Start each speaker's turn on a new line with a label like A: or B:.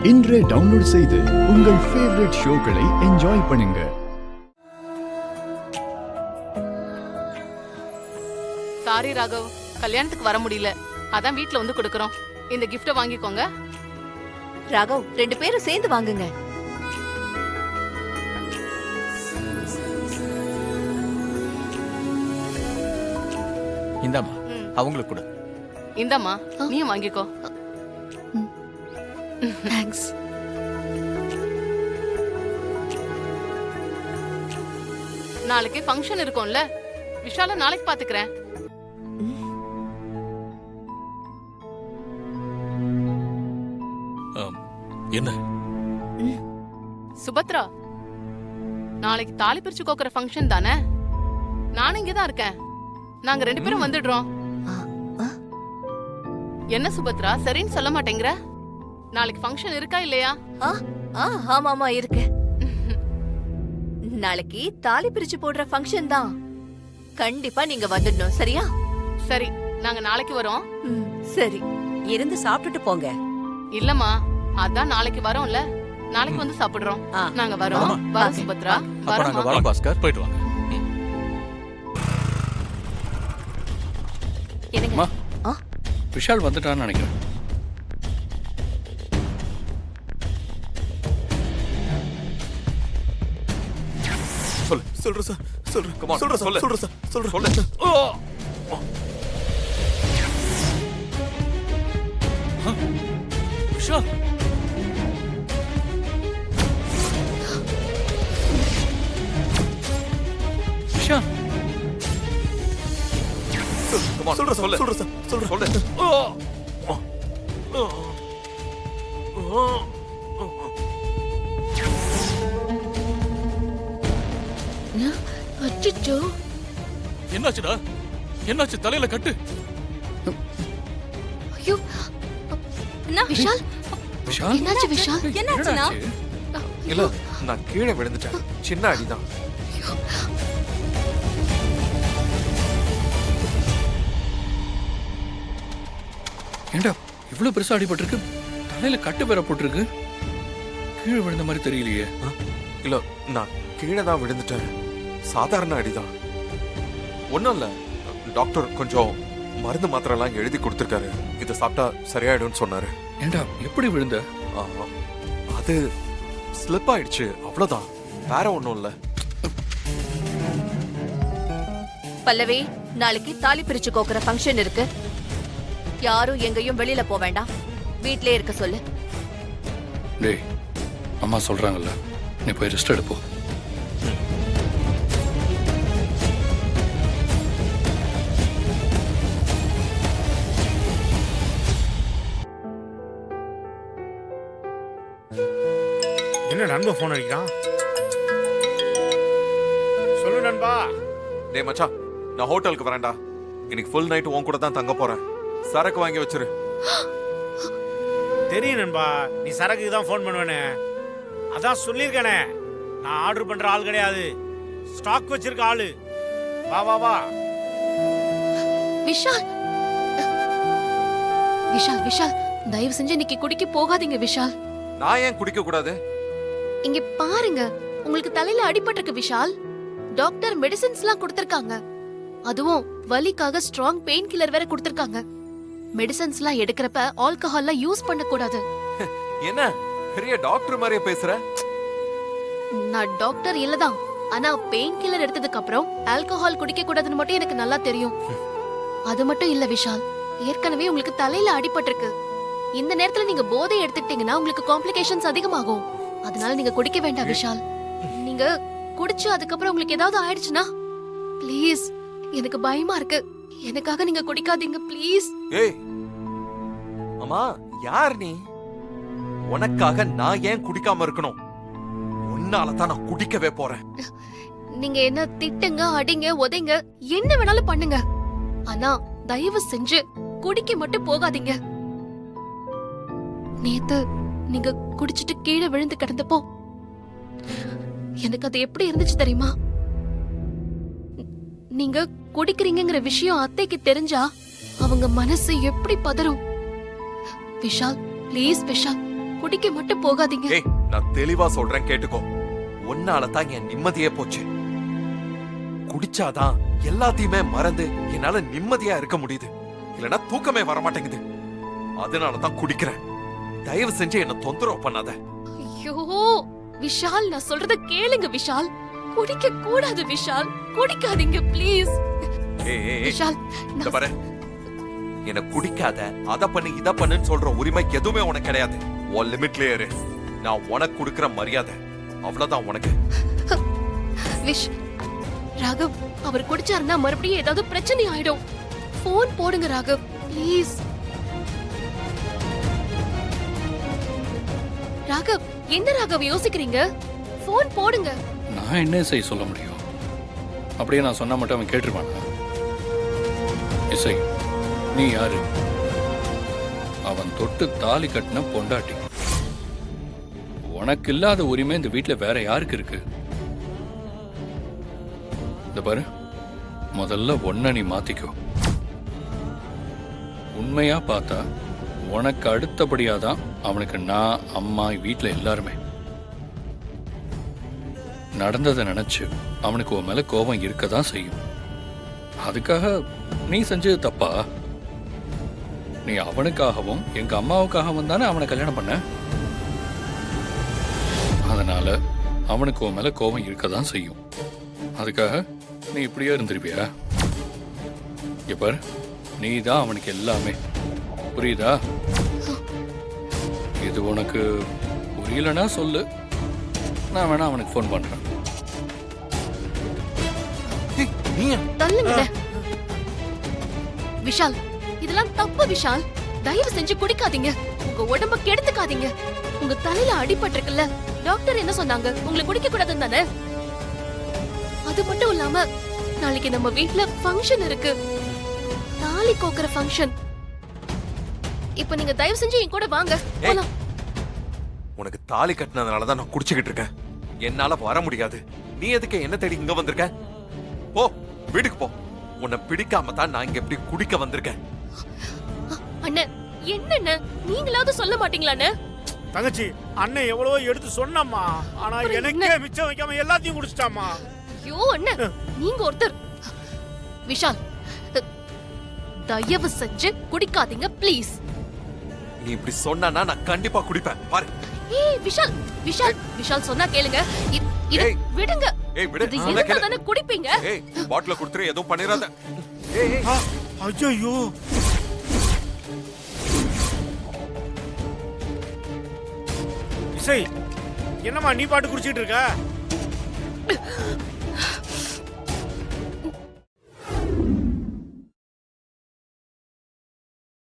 A: இன்றே டவுன்லோட் செய்து உங்கள் ஃபேவரட் ஷோக்களை என்ஜாய் பண்ணுங்க.
B: சாரி ராகவ், கல்யாணத்துக்கு வர முடியல, அதான் வீட்ல வந்து கொடுக்கறோம். இந்த கிஃப்ட வாங்கிக்கோங்க.
C: ராகவ், 2 பேரும் சேர்ந்து வாங்குங்க.
D: இந்தாம்மா, அவங்களுக்கு கொடு.
B: இந்தாம்மா, நீயும் வாங்கிக்கோ.
C: தேங்க்ஸ்.
B: நாளைக்கு ஃபங்க்ஷன் இருக்கும்ல, விஷால நாளைக்கு பாத்துக்கிறேன்.
D: என்ன
B: சுபத்ரா, நாளைக்கு தாலி பிரிச்சு கோக்குற ஃபங்க்ஷன் தானே? நானும் இங்கதான் இருக்கேன். நாங்க 2 பேரும் வந்துடுறோம். என்ன சுபத்ரா, சரின்னு சொல்ல மாட்டேங்கிற? நாளைக்கு ஃபங்க்ஷன் இருக்கா இல்லையா?
C: ஆமாமா இருக்கு. நாளைக்கு தாலி பிரிச்சு போடுற ஃபங்க்ஷன் தான். கண்டிப்பா நீங்க வந்துடணும், சரியா?
B: சரி, நாங்க நாளைக்கு வரோம்.
C: சரி,
E: இருந்து சாப்பிட்டுட்டு போங்க.
B: இல்லம்மா, அதான் நாளைக்கு வரோம்ல, நாளைக்கு வந்து சாப்பிடுறோம். நாங்க வரோம். வா சுபத்ரா,
D: அப்ப நாங்க வரோம். பாஸ்கர், போயிட்டு வாங்க.
C: என்னங்க?
D: விஷால் வந்துட்டான்னு நினைக்கிறேன்.
F: சொல்றேன் சார், சொல்றேன் சார்.
D: விஷால், விஷால்,
C: அச்சச்சோ,
D: என்னாச்சுடா? என்னாச்சு? தலையில கட்டு.
C: ஐயோ, என்ன விஷால்?
D: விஷால்,
C: என்னாச்சு விஷால்? என்னாச்சுனா?
F: இல்ல, நான் கீழே விழுந்துட்டேன். சின்ன அடிதான்.
D: ஏண்டா இவ்வளவு பெருசா அடிபட்டிருக்கு? தலையில கட்டு வேற போட்டிருக்கு. கீழே விழுந்த மாதிரி தெரியலையே.
F: இல்ல, நான் கீழே தான் விழுந்துட்டேன். சாதாரண அடிதான். ஒன்னும் இல்ல, டாக்டர் கொஞ்சம் மருந்து மாத்திரை எல்லாம் எழுதி கொடுத்திருக்காரு. இதை சாப்பிட்டா சரியாயிடும் சொன்னாரு.
D: ஏண்டா எப்படி விழுந்த?
F: அது ஸ்லிப் ஆயிடுச்சு, அவ்வளவுதான். வேற ஒண்ணும் இல்ல.
C: பல்லவி, நாளைக்கு தாலி பிரிச்சு கோக்குற ஃபங்க்ஷன் இருக்கு. யாரும் எங்கேயும் வெளியில போக வேண்டாம், வீட்லயே இருக்க சொல்லு.
D: டேய், அம்மா சொல்றாங்கல்ல, நீ போய் ரெஸ்ட் எடுப்போ.
G: என்ன நண்பா போன் அடிக்கிறான்? சொல்லு நண்பா.
F: டேய் மச்சான், நான் ஹோட்டலுக்கு வரேன்டா. இன்னைக்கு ஃபுல் நைட் உன் கூட தான் தங்க போறேன். சரக்கு வாங்கி வச்சிரு.
G: தெரியும் நண்பா, நீ சரக்குக்கு தான் ஃபோன் பண்ணுவேனே. அதான் சொல்லியிருக்கேனே, நான் ஆர்டர் பண்ற ஆள் கிடையாது, ஸ்டாக் வச்சிருக்க ஆளு. வா வா வா.
H: விஷால், விஷால், விஷால், தயவு செஞ்சு இன்னைக்கு குடிக்க போகாதீங்க விஷால்.
F: நான் ஏன் குடிக்க கூடாது?
H: இங்க பாருங்க, உங்களுக்கு தலையில அடிபட்டிருக்கு விஷால். டாக்டர் மெடிசின்ஸ்லாம் கொடுத்திருக்காங்க. அதுவும் வலிக்காக ஸ்ட்ராங் பெயின் கில்லர் வேற கொடுத்திருக்காங்க. மெடிசின்ஸ்லாம் எடுக்கிறப்ப ஆல்கஹால்லாம் யூஸ் பண்ண கூடாது.
F: என்ன பெரிய டாக்டர் மாதிரியே பேசுற?
H: நான் டாக்டர் இல்லதான், ஆனா பெயின் கில்லர் எடுத்ததுக்கு அப்புறம் ஆல்கஹால் குடிக்க கூடாதுன்னு மட்டும் எனக்கு நல்லா தெரியும். அது மட்டும் இல்ல விஷால், ஏற்கனவே உங்களுக்கு தலையில அடிபட்டிருக்கு. இந்த நேரத்துல நீங்க போதை எடுத்துக்கிட்டீங்கன்னா உங்களுக்கு காம்ப்ளிகேஷன்ஸ் அதிகமாகும். அதனால நீங்க குடிக்க வேண்டாம் விஷால். நீங்க குடிச்சு அதுக்கப்புறம் உங்களுக்கு ஏதாவது ஆயிடுச்சுன்னா ப்ளீஸ், எனக்கு பயமா இருக்கு. எனக்காக நீங்க குடிக்காதீங்க ப்ளீஸ்.
F: ஏய் அம்மா, யார் நீ? உனக்காக நான் ஏன் குடிக்காம இருக்கணும்? உன்னால தான் நான் குடிக்கவே போறேன்.
H: நீங்க என்ன திட்டுங்க, அடிங்க, உதைங்க, என்ன வேணாலும் பண்ணுங்க. ஆனா தயவு செஞ்சு குடிக்க மட்டும் போகாதீங்க. நேத்து நீங்க குடிச்சிட்டு கீழே விழுந்து கிடந்தப்போ எனக்கு அது எப்படி இருந்துச்சு தெரியுமா? நீங்க குடிக்கிறீங்கங்கிற விஷயம் அத்தைக்கு தெரிஞ்சா அவங்க மனசு எப்படி பதறும். விஷால், ப்ளீஸ் விஷால், குடிக்க மட்டும் போகாதீங்க.
F: ஏய் நான் தெளிவா சொல்றேன் கேட்டுக்கோ. உன்னால தான் என் நிம்மதியே போச்சு. குடிச்சாதான் எல்லாத்தையுமே மறந்து என்னால நிம்மதியா இருக்க முடியுது. இல்லனா தூக்கமே வர மாட்டேங்குது. அதனால தான் குடிக்கிறேன். தயவு செஞ்சு என்ன தொந்தரவு பண்ணாத.
H: ஐயோ விஷால், நான் சொல்றத கேளுங்க விஷால். குடிக்க கூடாது விஷால், குடிக்காதீங்க ப்ளீஸ்.
F: ஏய்
H: விஷால்,
F: இந்த பாரு, என்ன குடிக்காத அத பண்ணு இத பண்ணுன்னு சொல்ற உரிமை எதுவுமே உனக்கு கிடையாது. உன் லிமிட்லயே இரு. நான் உனக்கு கொடுக்கிற மரியாதை அவ்வளவுதான் உனக்கு.
H: விஷ் ராகவ், அவர் குடிச்சாருன்னா மறுபடியும் ஏதாவது பிரச்சனை ஆயிடும். போன் போடுங்க ராகவ் ப்ளீஸ். ராகவ், என்ன ராகவ் யோசிக்கிறீங்க? போன் போடுங்க.
D: நான் என்ன இசை சொல்ல முடியும்? அப்படியே நான் சொன்னா மட்டும் அவன் கேட்டுருவானா? இசை, நீ யாரு? அவன் தொட்டு தாலி கட்டின பொண்டாட்டி. உனக்கு இல்லாத உரிமை இந்த வீட்டுல வேற யாருக்கு இருக்கு? இந்த பாரு, முதல்ல ஒன்ன நீ மாத்திக்கோ. உண்மையா பார்த்தா உனக்கு அடுத்தபடியாதான் அவனுக்கு நான், அம்மா, வீட்டுல எல்லாருமே. நடந்ததை நினைச்சு அவனுக்கு உன் மேல கோபம் இருக்கதான் செய்யும். அதுக்காக நீ செஞ்சது தப்பா? நீ அவனுக்காகவும் எங்க அம்மாவுக்காகவும் தானே அவனை கல்யாணம் பண்ண. அதனால அவனுக்கு உன் மேல கோபம் இருக்கதான் செய்யும். அதுக்காக நீ இப்படியே இருந்திருப்பியா? இங்க பாரு, நீ தான் அவனுக்கு எல்லாமே. புரியுதா? இது உனக்கு புரியலன்னா சொல்லு, நான் வேணா அவனுக்கு ஃபோன் பண்றேன்.
H: தள்ளுங்க விஷால், இதெல்லாம் தப்பு விஷால். தயவு செஞ்சு குடிக்காதீங்க. உங்க உடம்ப கெடுத்துக்காதீங்க. உங்க தலையில அடிபட்டிருக்குல்ல, டாக்டர் என்ன சொன்னாங்க? உங்களை குடிக்க கூடாதுன்னு தானே? அது மட்டும் இல்லாம நாளைக்கு நம்ம வீட்ல ஃபங்க்ஷன் இருக்கு, தாலி கோக்குற ஃபங்க்ஷன். இப்போ நீங்க தயவு செஞ்சு என் கூட வாங்க போலாம்.
F: உனக்கு தாலி கட்டினதுனால தான் நான் குடிச்சுக்கிட்டு இருக்கேன். என்னால வர முடியாது. நீ எதுக்கு என்ன தேடி இங்க வந்திருக்க? போ, வீட்டுக்கு போ. உன்னை பிடிக்காம தான் நான் இங்க எப்படி குடிக்க வந்திருக்கேன்.
H: அண்ணே, என்னண்ணே நீங்களாவது சொல்ல மாட்டீங்களாண்ணே?
G: தங்கச்சி, அண்ணன் எவ்வளவோ எடுத்து சொன்னம்மா. ஆனா
H: அப்புறம்
G: எனக்கே
H: என்ன?
G: மிச்சம் வைக்காம எல்லாத்தையும் குடிச்சிட்டாமா.
H: ஐயோ அண்ணே, நீங்க ஒருத்தர். விஷால், தயவு செஞ்சு குடிக்காதீங்க ப்ளீஸ்.
F: நீ இப்படி சொன்னா நான் கண்டிப்பா குடிப்பேன். பாரு.
H: ஏய் விஷால், விஷால், விஷால் சொன்னா கேளுங்க. இது
F: ஏய்.
H: விடுங்க.
F: ஏய் விடு.
H: இது
F: சொன்னா
H: இருந்தா
F: கேளு.
H: தானே குடிப்பீங்க.
F: ஏய் பாட்டில குடுத்துரு, எதுவும் பண்ணிராத. ஏய் ஏய்.
G: ஐயோ, இசை, என்னம்மா நீ பாட்டு குடிச்சிட்டு இருக்க?